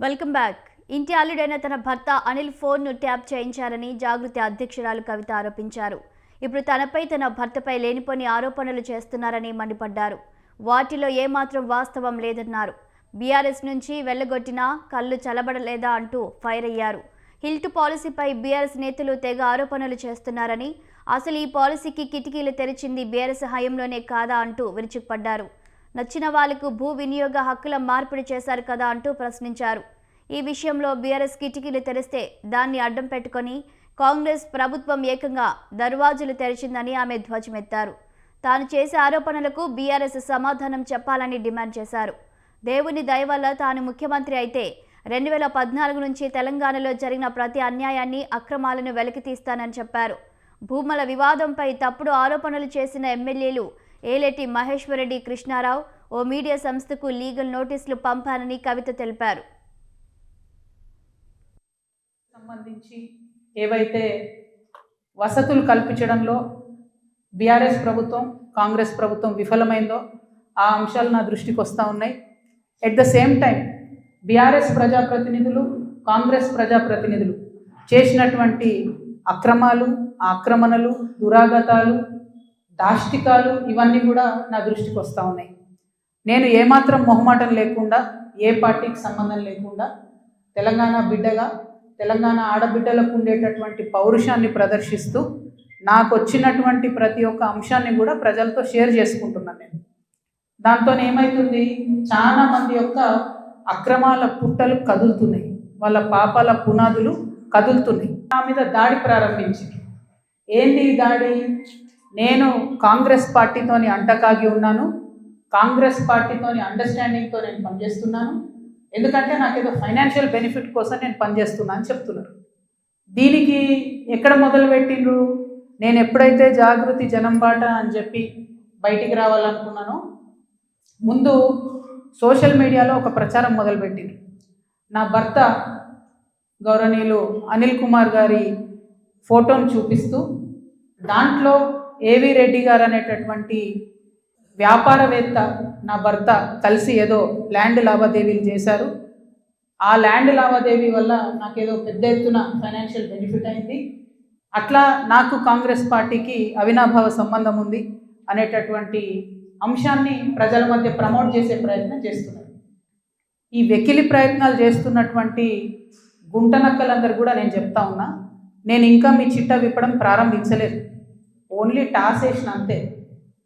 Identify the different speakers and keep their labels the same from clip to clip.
Speaker 1: Welcome back. ఇంటి అల్లుడైన తన భర్త అనిల్ ఫోన్ను ట్యాప్ చేయించారని జాగృతి అధ్యక్షురాలు కవిత ఆరోపించారు. ఇప్పుడు తనపై తన భర్తపై లేనిపోని ఆరోపణలు చేస్తున్నారని మండిపడ్డారు. వాటిలో ఏమాత్రం వాస్తవం లేదన్నారు. బీఆర్ఎస్ నుంచి వెళ్లగొట్టినా కళ్ళు చలబడలేదా అంటూ ఫైర్ అయ్యారు. హిల్టు పాలసీపై బీఆర్ఎస్ నేతలు తెగ ఆరోపణలు చేస్తున్నారని, అసలు ఈ పాలసీకి కిటికీలు తెరిచింది బీఆర్ఎస్ హయాంలోనే కాదా అంటూ విరుచుకుపడ్డారు. నచ్చిన వాళ్లకు భూ వినియోగ హక్కుల మార్పిడి చేశారు కదా అంటూ ప్రశ్నించారు. ఈ విషయంలో బీఆర్ఎస్ కిటికీలు తెరిస్తే దాన్ని అడ్డం పెట్టుకొని కాంగ్రెస్ ప్రభుత్వం ఏకంగా దర్వాజులు తెరిచిందని ఆమె ధ్వజమెత్తారు. తాను చేసే ఆరోపణలకు బీఆర్ఎస్ సమాధానం చెప్పాలని డిమాండ్ చేశారు. దేవుని దయ వల్ల తాను ముఖ్యమంత్రి అయితే 2014 నుంచి తెలంగాణలో జరిగిన ప్రతి అన్యాయాన్ని, అక్రమాలను వెలికితీస్తానని చెప్పారు. భూముల వివాదంపై తప్పుడు ఆరోపణలు చేసిన ఎమ్మెల్యేలు ఏలేటి మహేశ్వరరెడ్డి, కృష్ణారావు ఓ మీడియా సంస్థకు లీగల్ నోటీసులు పంపారని కవిత తెలిపారు.
Speaker 2: సంబంధించి ఏవైతే వసతులు కల్పించడంలో బీఆర్ఎస్ ప్రభుత్వం, కాంగ్రెస్ ప్రభుత్వం విఫలమైందో ఆ అంశాలు నా దృష్టికి వస్తూ ఉన్నాయి. At the same time BRS ప్రజాప్రతినిధులు, కాంగ్రెస్ ప్రజాప్రతినిధులు చేసినటువంటి అక్రమాలు, ఆక్రమణలు, దురాగతాలు, దాష్టికాలు ఇవన్నీ కూడా నా దృష్టికి వస్తూ ఉన్నాయి. నేను ఏమాత్రం మొహమాటం లేకుండా, ఏ పార్టీకి సంబంధం లేకుండా తెలంగాణ బిడ్డగా, తెలంగాణ ఆడబిడ్డలకు ఉండేటటువంటి పౌరుషాన్ని ప్రదర్శిస్తూ నాకు వచ్చినటువంటి ప్రతి ఒక్క అంశాన్ని కూడా ప్రజలతో షేర్ చేసుకుంటున్నాను. నేను దాంతో ఏమవుతుంది, చాలా మంది యొక్క అక్రమాల పుట్టలు కదులుతున్నాయి, వాళ్ళ పాపాల పునాదులు కదులుతున్నాయి. నా మీద దాడి ప్రారంభించి, ఏంటి దాడి? నేను కాంగ్రెస్ పార్టీతోని అంటకాగి ఉన్నాను, కాంగ్రెస్ పార్టీతోని అండర్స్టాండింగ్తో నేను పనిచేస్తున్నాను, ఎందుకంటే నాకేదో ఫైనాన్షియల్ బెనిఫిట్ కోసం నేను పనిచేస్తున్నా అని చెప్తున్నారు. దీనికి ఎక్కడ మొదలుపెట్టిండ్రు? నేను ఎప్పుడైతే జాగృతి జనం బాట అని చెప్పి బయటికి రావాలనుకున్నానో ముందు సోషల్ మీడియాలో ఒక ప్రచారం మొదలుపెట్టిండ్రు. నా భర్త గౌరవనీయులు అనిల్ కుమార్ గారి ఫోటోను చూపిస్తూ దాంట్లో ఏవి రెడ్డి గారు అనేటటువంటి వ్యాపారవేత్త నా భర్త కలిసి ఏదో ల్యాండ్ లావాదేవీలు చేశారు. ఆ ల్యాండ్ లావాదేవీ వల్ల నాకేదో పెద్ద ఎత్తున ఫైనాన్షియల్ బెనిఫిట్ అయింది, అట్లా నాకు కాంగ్రెస్ పార్టీకి అవినాభావ సంబంధం ఉంది అనేటటువంటి అంశాన్ని ప్రజల మధ్య ప్రమోట్ చేసే ప్రయత్నం చేస్తున్నారు. ఈ వెకిలి ప్రయత్నాలు చేస్తున్నటువంటి గుంటనక్కలందరూ కూడా నేను చెప్తా ఉన్నా, నేను ఇంకా మీ చిట్టా విప్పడం ప్రారంభించలేదు, ఓన్లీ టాస్ వేసిన అంతే.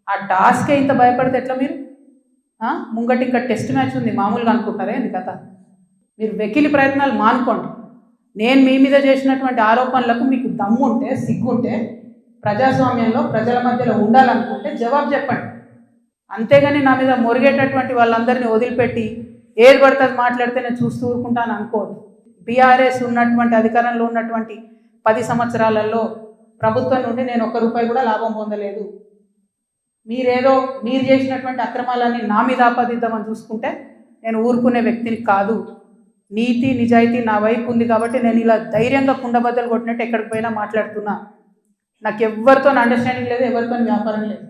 Speaker 2: ఆ టాస్కే ఇంత భయపడితే ఎట్లా మీరు? ముంగటి ఇంకా టెస్ట్ మ్యాచ్ ఉంది, మామూలుగా అనుకుంటారే ఇది కథ. మీరు వెకిలి ప్రయత్నాలు మానుకోండి. నేను మీ మీద చేసినటువంటి ఆరోపణలకు మీకు దమ్ముంటే, సిగ్గుంటే, ప్రజాస్వామ్యంలో ప్రజల మధ్యలో ఉండాలనుకుంటే జవాబు చెప్పండి. అంతేగాని నా మీద మొరిగేటటువంటి వాళ్ళందరినీ వదిలిపెట్టి ఏది పడుతుంది మాట్లాడితే నేను చూస్తూ ఊరుకుంటాను అనుకోవద్దు. బీఆర్ఎస్ ఉన్నటువంటి అధికారంలో ఉన్నటువంటి 10 సంవత్సరాలలో ప్రభుత్వం నుండి నేను ₹1 కూడా లాభం పొందలేదు. మీరు చేసినటువంటి అక్రమాలన్నీ నా మీద ఆపాదిద్దామని చూసుకుంటే నేను ఊరుకునే వ్యక్తిని కాదు. నీతి నిజాయితీ నా వైపు ఉంది కాబట్టి నేను ఇలా ధైర్యంగా కుండబద్దలు కొట్టినట్టు ఎక్కడికి పోయినా మాట్లాడుతున్నా. నాకు ఎవరితో అండర్స్టాండింగ్ లేదు, ఎవరితో వ్యాపారం లేదు.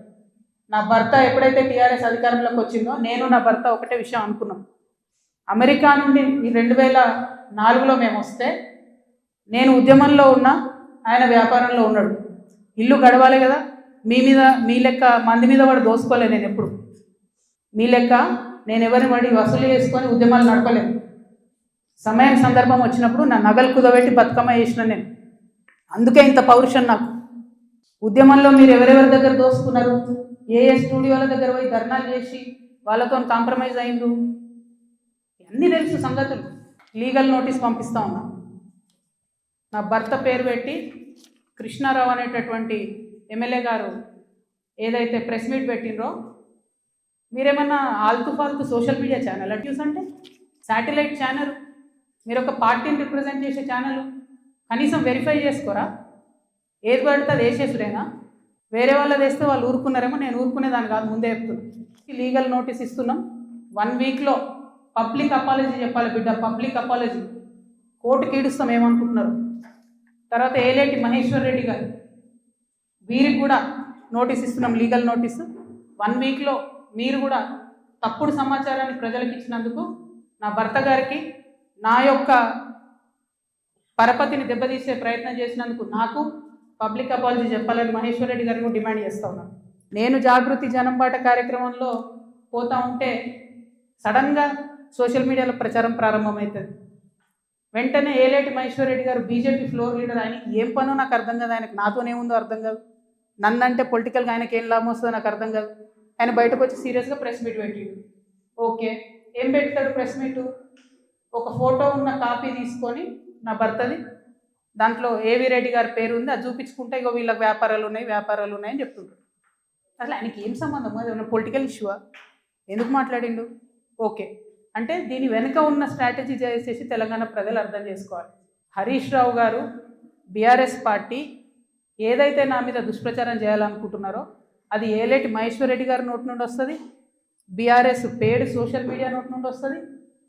Speaker 2: నా భర్త ఎప్పుడైతే టీఆర్ఎస్ అధికారంలోకి వచ్చిందో నేను నా భర్త ఒకటే విషయం అనుకున్నాం. అమెరికా నుండి 2004లో మేము వస్తే నేను ఉద్యమంలో ఉన్నా, ఆయన వ్యాపారంలో ఉన్నాడు. ఇల్లు గడవాలి కదా, మీ లెక్క మంది మీద వాడు దోసుకోలే. నేను ఎప్పుడు మీ లెక్క నేను ఎవరిని వాడి వసూలు చేసుకొని ఉద్యమాలు నడపలేదు. సమయం సందర్భం వచ్చినప్పుడు నా నగలు కుదబెట్టి బతుకమ్మ చేసిన నేను. అందుకే ఇంత పౌరుషం నాకు. ఉద్యమంలో మీరు ఎవరెవరి దగ్గర దోసుకున్నారు, ఏ స్టూడియోల దగ్గర పోయి ధర్నాలు చేసి వాళ్ళతో కాంప్రమైజ్ అయిండు, అన్నీ తెలుసు సంగతులు. లీగల్ నోటీస్ పంపిస్తా ఉన్నా. నా భర్త పేరు పెట్టి కృష్ణారావు అనేటటువంటి ఎమ్మెల్యే గారు ఏదైతే ప్రెస్ మీట్ పెట్టినరో, మీరేమన్నా ఆల్తు ఫాల్తు సోషల్ మీడియా ఛానల్ న్యూస్ అంటే శాటిలైట్ ఛానల్, మీరు ఒక పార్టీని రిప్రజెంట్ చేసే ఛానల్, కనీసం వెరిఫై చేసుకోరా? ఏది పడితే అది వేసేసుడేనా? వేరే వాళ్ళది వేస్తే వాళ్ళు ఊరుకున్నారేమో, నేను ఊరుకునేదాన్ని కాదు, ముందే చెప్తున్నాను. లీగల్ నోటీస్ ఇస్తున్నాం. 1 వీక్లో పబ్లిక్ అపాలజీ చెప్పాలి బిడ్డ, పబ్లిక్ అపాలజీ. కోర్టుకి ఈడుస్తాం ఏమనుకుంటున్నారు. తర్వాత ఏలేటి మహేశ్వరరెడ్డి గారు, వీరికి కూడా నోటీస్ ఇస్తున్నాం, లీగల్ నోటీసు. 1 వీక్లో మీరు కూడా తప్పుడు సమాచారాన్ని ప్రజలకు ఇచ్చినందుకు నా భర్త గారికి నా యొక్క పరపతిని దెబ్బతీసే ప్రయత్నం చేసినందుకు నాకు పబ్లిక్ అపాలజీ చెప్పాలని మహేశ్వర్ రెడ్డి గారిని డిమాండ్ చేస్తూ ఉన్నాను. నేను జాగృతి జనంబాట కార్యక్రమంలో పోతా ఉంటే సడన్గా సోషల్ మీడియాలో ప్రచారం ప్రారంభమవుతుంది. వెంటనే ఏలేటి మహేశ్వర్ రెడ్డి గారు బీజేపీ ఫ్లోర్ లీడర్, ఆయనకి ఏం పనో నాకు అర్థం కాదు, ఆయనకు నాతోనేముందో అర్థం కాదు, నన్నంటే పొలిటికల్గా ఆయనకి ఏం లాభం వస్తుందో నాకు అర్థం కాదు. ఆయన బయటకు వచ్చి సీరియస్గా ప్రెస్ మీట్ పెట్టిండు. ఓకే, ఏం పెడతాడు ప్రెస్ మీటు? ఒక ఫోటో ఉన్న కాపీ తీసుకొని నా భర్తది, దాంట్లో ఏవి రెడ్డి గారి పేరు ఉంది, అది చూపించుకుంటే ఇగో వీళ్ళకి వ్యాపారాలు ఉన్నాయని చెప్తుంటాడు. అసలు ఆయనకి ఏం సంబంధం? అది ఏమన్నా పొలిటికల్ ఇష్యూవా? ఎందుకు మాట్లాడిండు? ఓకే, అంటే దీని వెనుక ఉన్న స్ట్రాటజీ చేసేసి తెలంగాణ ప్రజలు అర్థం చేసుకోవాలి. హరీష్ రావు గారు, బీఆర్ఎస్ పార్టీ ఏదైతే నా మీద దుష్ప్రచారం చేయాలనుకుంటున్నారో అది ఏలేటి మహేశ్వర్ రెడ్డి గారి నోటి నుండి వస్తుంది, బీఆర్ఎస్ పేడ్ సోషల్ మీడియా నోటి నుండి వస్తుంది,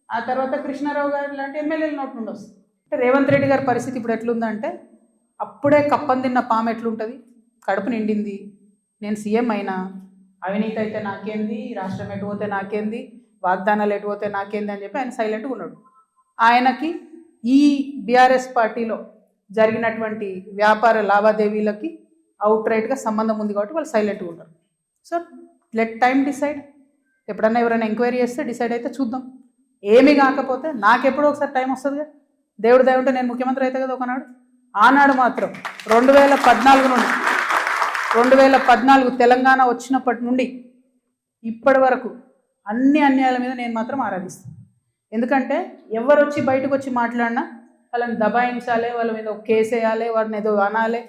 Speaker 2: ఆ తర్వాత కృష్ణారావు గారు లాంటి ఎమ్మెల్యేల నోటి నుండి వస్తుంది. అంటే రేవంత్ రెడ్డి గారి పరిస్థితి ఇప్పుడు ఎట్లుందంటే, అప్పుడే కప్పం తిన్న పాము ఎట్లుంటుంది, కడుపు నిండింది, నేను సీఎం అయినా, అవినీతి అయితే నాకేంది, రాష్ట్రం ఎటు పోతే నాకేంది, వాగ్దానాలు ఎటు పోతే నాకేంది అని చెప్పి ఆయన సైలెంట్గా ఉన్నాడు. ఆయనకి ఈ బీఆర్ఎస్ పార్టీలో జరిగినటువంటి వ్యాపార లావాదేవీలకి అవుట్ రైట్గా సంబంధం ఉంది కాబట్టి వాళ్ళు సైలెంట్గా ఉంటారు. So let time decide. ఎప్పుడన్నా ఎవరైనా ఎంక్వైరీ చేస్తే డిసైడ్ అయితే చూద్దాం. ఏమీ కాకపోతే నాకెప్పుడో ఒకసారి టైం వస్తుంది కదా, దేవుడు దయ ఉంటే నేను ముఖ్యమంత్రి అయితే కదా ఒకనాడు. ఆనాడు మాత్రం 2014 నుండి 2014 తెలంగాణ వచ్చినప్పటి నుండి ఇప్పటి వరకు అన్ని అన్యాయాల మీద నేను మాత్రం ఆరాధిస్తాను. ఎందుకంటే ఎవరు వచ్చి బయటకు వచ్చి మాట్లాడినా వాళ్ళని దబాయించాలి, వాళ్ళ మీద ఒక కేసు వేయాలి, వారిని ఏదో అనాలి,